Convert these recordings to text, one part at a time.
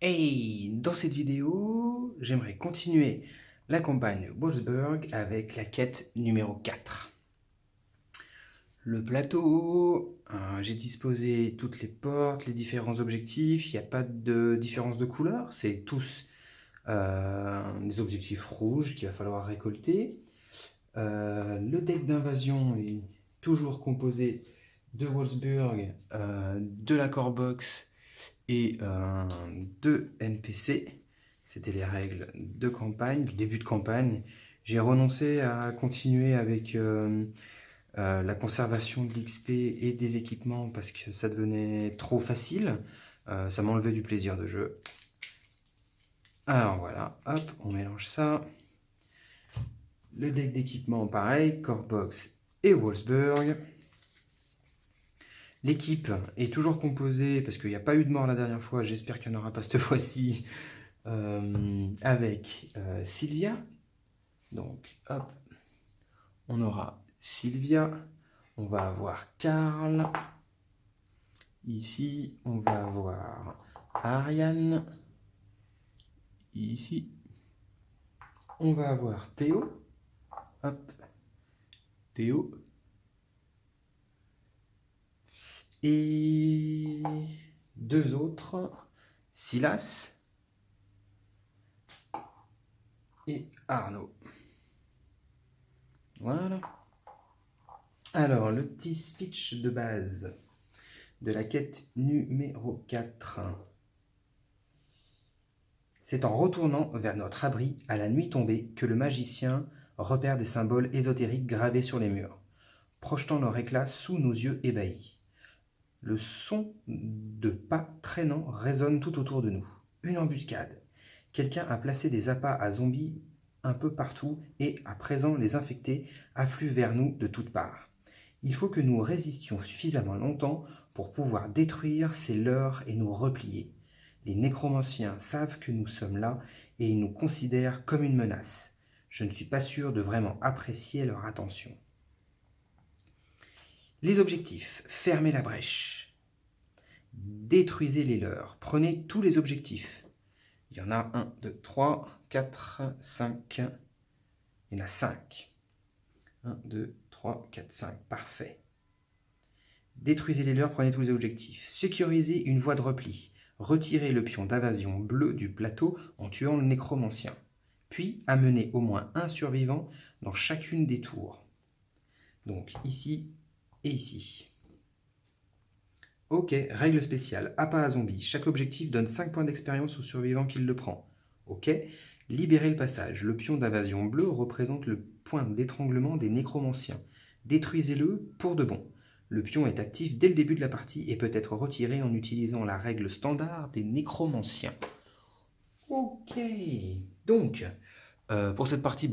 Hey, dans cette vidéo, j'aimerais continuer la campagne Wolfsburg avec la quête numéro 4. Le plateau, j'ai disposé toutes les portes, les différents objectifs, il n'y a pas de différence de couleur, c'est tous des objectifs rouges qu'il va falloir récolter. Le deck d'invasion est toujours composé de Wolfsburg, de la core box et deux NPC. C'était les règles de campagne, du début de campagne. J'ai renoncé à continuer avec la conservation de l'XP et des équipements parce que ça devenait trop facile. Ça m'enlevait du plaisir de jeu. Alors voilà, hop, on mélange ça. Le deck d'équipement, pareil, Core Box et Wolfsburg. L'équipe est toujours composée, parce qu'il n'y a pas eu de mort la dernière fois, j'espère qu'il n'y en aura pas cette fois-ci, avec Sylvia. Donc, hop, on aura Sylvia, on va avoir Karl. Ici, on va avoir Ariane. Ici, on va avoir Théo. Hop, Théo. Et deux autres, Silas et Arnaud. Voilà. Alors, le petit speech de base de la quête numéro 4. C'est en retournant vers notre abri à la nuit tombée que le magicien repère des symboles ésotériques gravés sur les murs, projetant leur éclat sous nos yeux ébahis. Le son de pas traînants résonne tout autour de nous. Une embuscade. Quelqu'un a placé des appâts à zombies un peu partout et, à présent, les infectés affluent vers nous de toutes parts. Il faut que nous résistions suffisamment longtemps pour pouvoir détruire ces leurres et nous replier. Les nécromanciens savent que nous sommes là et ils nous considèrent comme une menace. Je ne suis pas sûr de vraiment apprécier leur attention. Les objectifs. Fermez la brèche. Détruisez les leurs. Prenez tous les objectifs. Il y en a 1, 2, 3, 4, 5. Il y en a 5. 1, 2, 3, 4, 5. Parfait. Détruisez les leurs, prenez tous les objectifs. Sécurisez une voie de repli. Retirez le pion d'invasion bleu du plateau en tuant le nécromancien. Puis amenez au moins un survivant dans chacune des tours. Donc ici et ici. Ok, règle spéciale. Appât à zombie. Chaque objectif donne 5 points d'expérience au survivant qui le prend. Ok. Libérez le passage. Le pion d'invasion bleu représente le point d'étranglement des nécromanciens. Détruisez-le pour de bon. Le pion est actif dès le début de la partie et peut être retiré en utilisant la règle standard des nécromanciens. Ok. Donc, pour cette partie,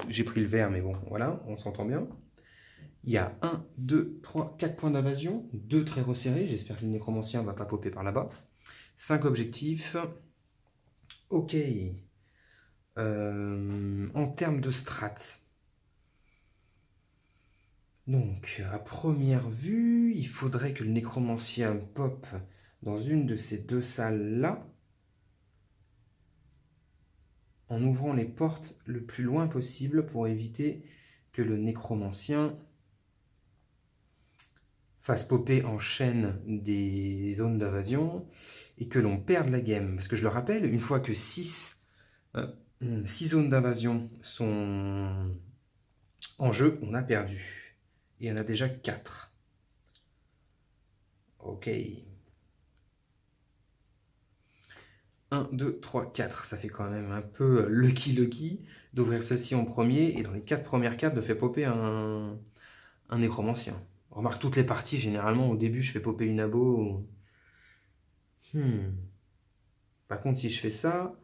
j'ai pris le vert, mais bon, voilà, on s'entend bien. Il y a 1, 2, 3, 4 points d'invasion, 2 très resserrés, j'espère que le nécromancien ne va pas popper par là-bas. 5 objectifs. Ok. En termes de strat. Donc, à première vue, il faudrait que le nécromancien pop dans une de ces deux salles-là, en ouvrant les portes le plus loin possible pour éviter que le nécromancien fasse popper en chaîne des zones d'invasion et que l'on perde la game. Parce que je le rappelle, une fois que 6 zones d'invasion sont en jeu, on a perdu. Et il y en a déjà 4. Ok. 1, 2, 3, 4. Ça fait quand même un peu lucky d'ouvrir celle-ci en premier et dans les 4 premières cartes de faire popper un nécromancien. Remarque, toutes les parties, généralement, au début, je fais popper une abo. Par contre, si je fais ça,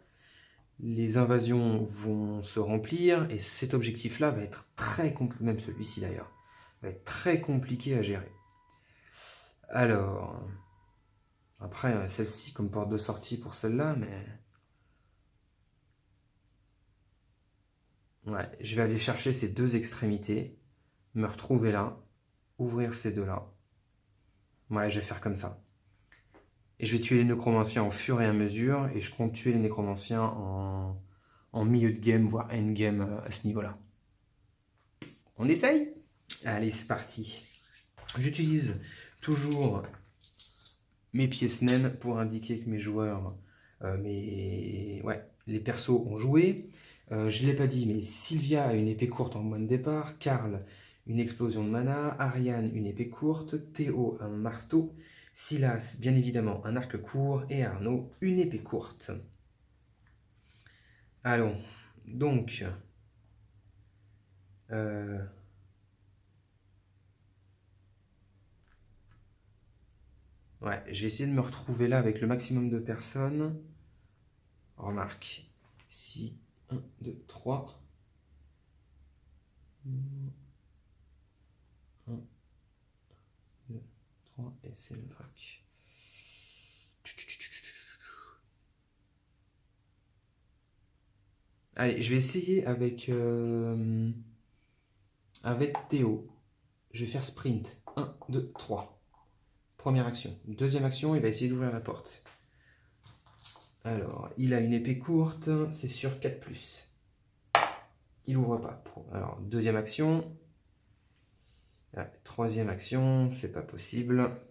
les invasions vont se remplir et cet objectif-là va être très compliqué, même celui-ci d'ailleurs, va être très compliqué à gérer. Alors, après, celle-ci comme porte de sortie pour celle-là, mais... Ouais, je vais aller chercher ces deux extrémités, me retrouver là, ouvrir ces deux-là. Ouais, je vais faire comme ça. Et je vais tuer les nécromanciens au fur et à mesure. Et je compte tuer les nécromanciens en milieu de game, voire endgame à ce niveau-là. On essaye? Allez, c'est parti. J'utilise toujours mes pièces naines pour indiquer que mes joueurs, les persos ont joué. Je ne l'ai pas dit, mais Sylvia a une épée courte en point de départ, Karl une explosion de mana, Ariane une épée courte, Théo un marteau, Silas bien évidemment un arc court et Arnaud une épée courte. Allons, donc... Ouais, je vais essayer de me retrouver là avec le maximum de personnes. Remarque, si 1, 2, 3. 1, 2, 3, et c'est le vrac. Allez, je vais essayer avec Théo. Je vais faire sprint. 1, 2, 3. Première action. Deuxième action, il va essayer d'ouvrir la porte. Alors, il a une épée courte, c'est sur 4+. Il ouvre pas. Alors, deuxième action. Troisième action, c'est pas possible.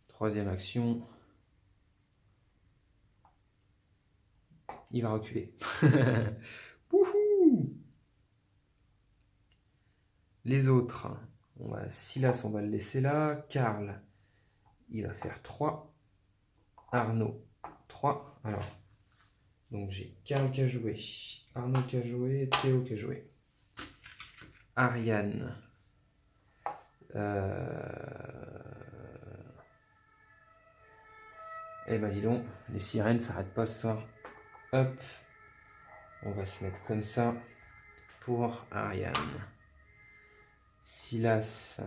Troisième action. Il va reculer. Wouhou! Les autres, Silas, on va le laisser là. Karl, il va faire 3. Arnaud, 3. Alors, donc j'ai Karl qui a joué, Arnaud qui a joué, Théo qui a joué. Ariane. Eh ben dis donc, les sirènes s'arrêtent pas ce soir. Hop, on va se mettre comme ça pour Ariane. Silas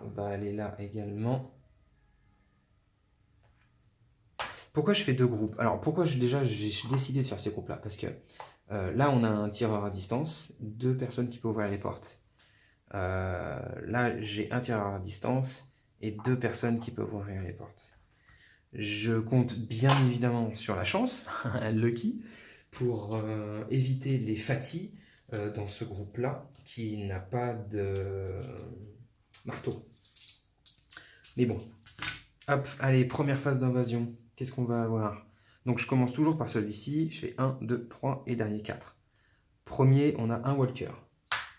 va aller là également. Pourquoi je fais 2 groupes? Alors pourquoi j'ai décidé de faire ces groupes-là? Parce que là on a un tireur à distance, 2 personnes qui peuvent ouvrir les portes. Là j'ai un tireur à distance et 2 personnes qui peuvent ouvrir les portes. Je compte bien évidemment sur la chance, Lucky, pour éviter les fatigues dans ce groupe-là qui n'a pas de marteau. Mais bon, hop, allez, première phase d'invasion. Qu'est-ce qu'on va avoir? Donc je commence toujours par celui-ci, je fais 1, 2, 3 et dernier 4. Premier, on a un walker.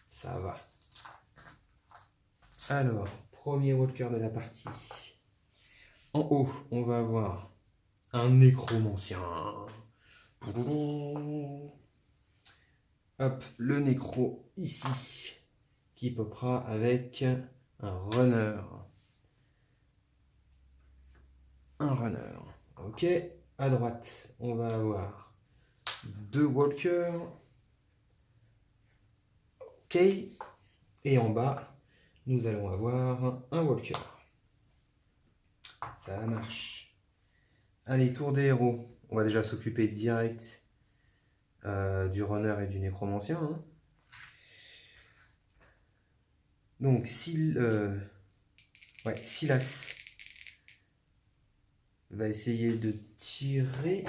Ça va. Alors, premier walker de la partie. En haut, on va avoir un nécromancien. Hop, le nécro ici, qui popera avec un runner. Un runner. Ok, à droite, on va avoir 2 walkers. Ok, et en bas, nous allons avoir un walker. Ça marche. Allez, tour des héros. On va déjà s'occuper direct du runner et du nécromancien. Hein. Donc, Silas va essayer de tirer.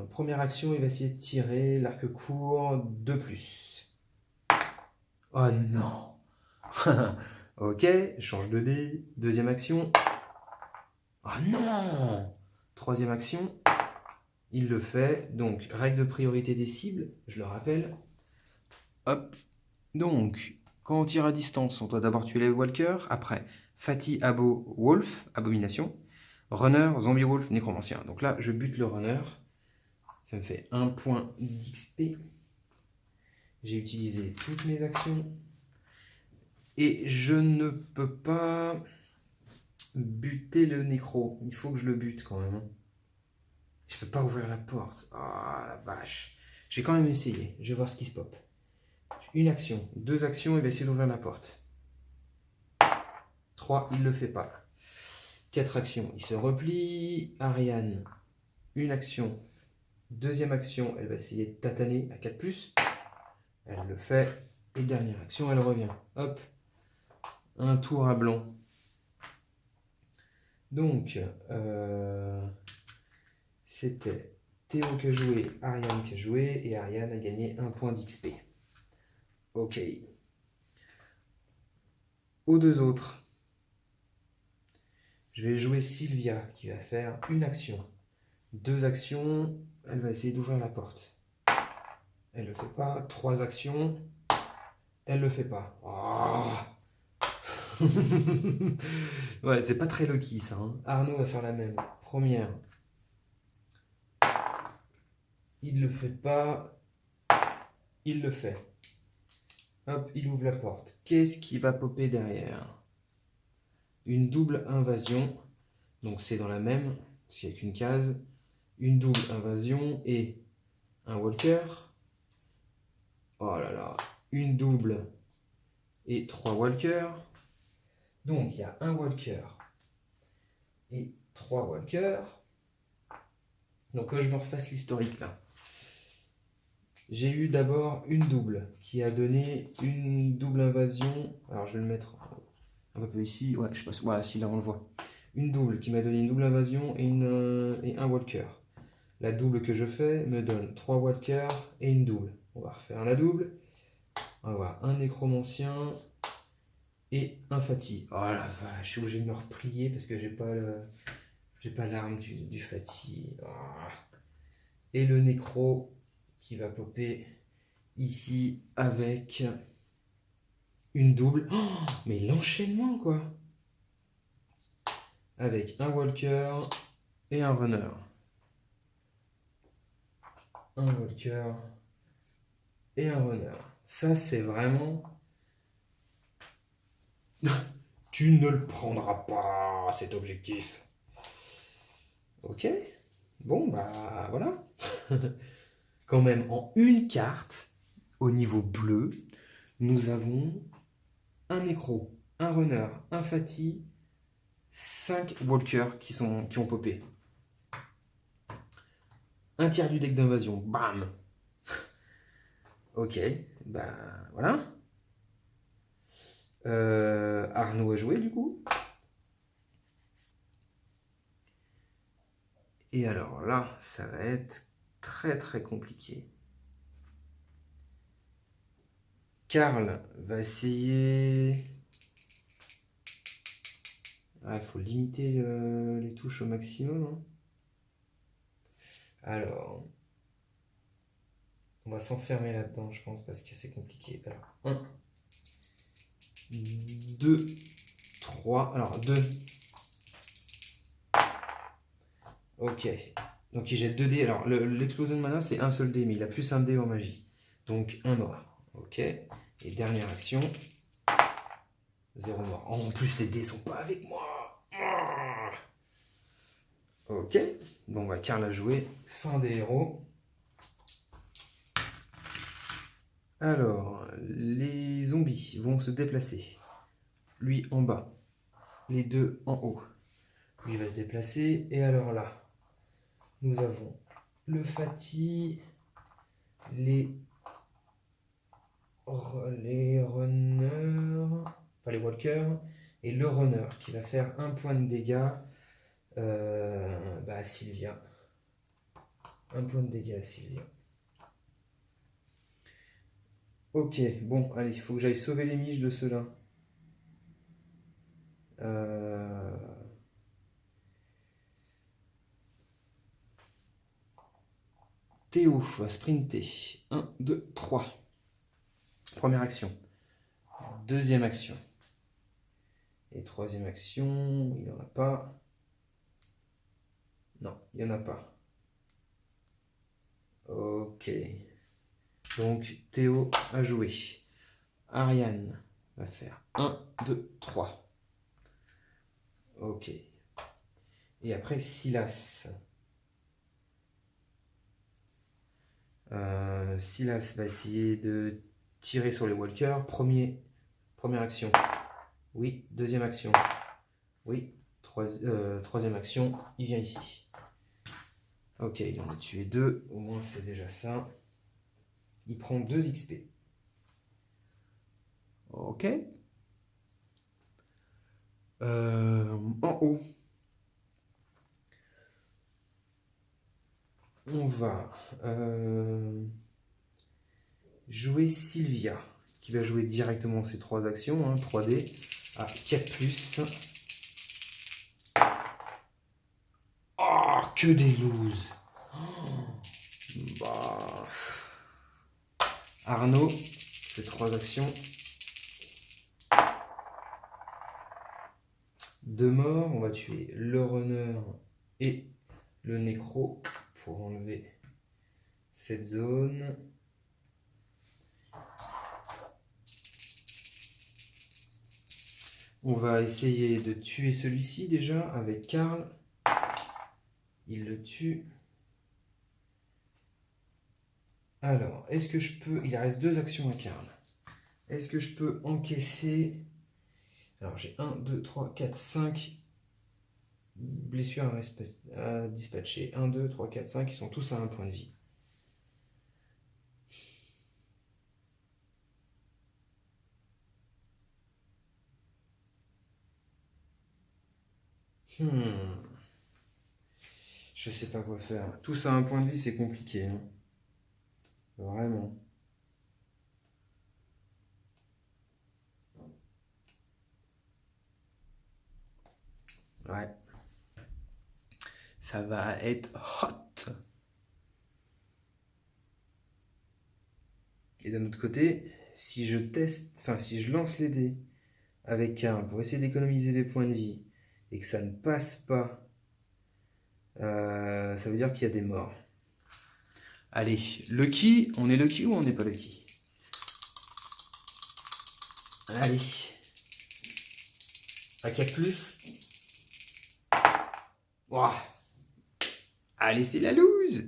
Première action, il va essayer de tirer l'arc court 2+. Oh non. Ok, change de dé. Deuxième action. Oh non. Troisième action. Il le fait. Donc, règle de priorité des cibles, je le rappelle. Hop. Donc, quand on tire à distance, on doit d'abord tuer les walkers. Après, Fatih, Abo, Wolf, Abomination. Runner, Zombie Wolf, Nécromancien. Donc là, je bute le runner. Ça me fait 1 point d'XP. J'ai utilisé toutes mes actions. Et je ne peux pas buter le nécro. Il faut que je le bute quand même. Je peux pas ouvrir la porte. Ah la vache. Je vais quand même essayer. Je vais voir ce qui se pop. Une action, 2 actions, il va essayer d'ouvrir la porte. 3, il ne le fait pas. 4 actions, il se replie. Ariane, une action. Deuxième action, elle va essayer de tataner à 4+. Elle le fait. Et dernière action, elle revient. Hop. un tour à blanc. Donc, c'était Théo qui a joué, Ariane qui a joué, et Ariane a gagné 1 point d'XP. Ok. Aux deux autres, je vais jouer Sylvia qui va faire une action. 2 actions, elle va essayer d'ouvrir la porte. Elle ne le fait pas. 3 actions, elle le fait pas. Oh. Ouais, c'est pas très lucky ça. Hein. Arnaud va faire la même. Première. Il le fait pas. Il le fait. Hop, il ouvre la porte. Qu'est-ce qui va popper derrière? Une double invasion. Donc c'est dans la même, parce qu'il n'y a qu'une case. Une double invasion et un walker. Oh là là. Une double et 3 walkers. Donc il y a un walker et 3 walkers. Donc que je me refasse l'historique là. J'ai eu d'abord une double qui a donné une double invasion. Alors je vais le mettre un peu ici. Ouais, je passe. Voilà, si là on le voit. Une double qui m'a donné une double invasion et un walker. La double que je fais me donne 3 walkers et une double. On va refaire la double. On va avoir un nécromancien et un Fati. Oh la vache, je suis obligé de me replier parce que j'ai pas l'arme du Fati. Oh. Et le nécro qui va popper ici avec une double. Oh, mais l'enchaînement quoi. Avec un walker et un runner. Un walker et un runner. Ça c'est vraiment... Tu ne le prendras pas, cet objectif. Ok. Bon, bah voilà. Quand même, en une carte, au niveau bleu, nous avons un nécro, un runner, un fati, 5 walkers qui ont popé. Un tiers du deck d'invasion. Bam. Ok, bah voilà. Arnaud a joué du coup. Et alors là, ça va être très très compliqué. Karl va essayer... Il faut limiter les touches au maximum. Hein. Alors, on va s'enfermer là-dedans, je pense, parce que c'est compliqué. Alors, 1, 2, 3. Alors, 2. Ok. Donc, il jette 2 dés. Alors, l'explosion de mana, c'est un seul dé, mais il a plus un dé en magie. Donc, un mort. Ok. Et dernière action. 0 mort. Oh, en plus, les dés sont pas avec moi. Ok. Bon, bah, Karl a joué. Fin des héros. Alors, les zombies vont se déplacer. Lui en bas. Les deux en haut. Lui va se déplacer. Et alors là, nous avons le Fati, les runners, enfin les walkers, et le runner qui va faire 1 point de dégâts à Sylvia. 1 point de dégâts à Sylvia. Ok, bon, allez, il faut que j'aille sauver les miches de ceux-là. Théo va sprinter. 1, 2, 3. Première action. Deuxième action. Et troisième action, il n'y en a pas. Non, il n'y en a pas. Ok. Donc Théo a joué. Ariane va faire 1, 2, 3. Ok. Et après Silas. Silas va essayer de tirer sur les walkers. Première action. Oui. Deuxième action. Oui. Troisième action. Il vient ici. Ok, il en a tué 2. Au moins c'est déjà ça. Il prend 2 XP. Ok. En haut, on va jouer Sylvia, qui va jouer directement ces 3 actions, 3D, à 4+. Oh, que des loses. Bah. Arnaud, ces 3 actions. 2 morts, on va tuer le runner et le nécro pour enlever cette zone. On va essayer de tuer celui-ci déjà avec Karl. Il le tue. Alors, est-ce que je peux... Il reste 2 actions à Karl. Est-ce que je peux encaisser... Alors, j'ai 1, 2, 3, 4, 5 blessures à dispatcher. 1, 2, 3, 4, 5. Ils sont tous à 1 point de vie. Je sais pas quoi faire. Tous à 1 point de vie, c'est compliqué. Hein. Vraiment. Ouais. Ça va être hot. Et d'un autre côté, si je teste, enfin si je lance les dés avec un pour essayer d'économiser des points de vie et que ça ne passe pas, ça veut dire qu'il y a des morts. Allez, lucky, on est lucky ou on n'est pas lucky? Allez. À 4+. Ouah. Allez, c'est la loose.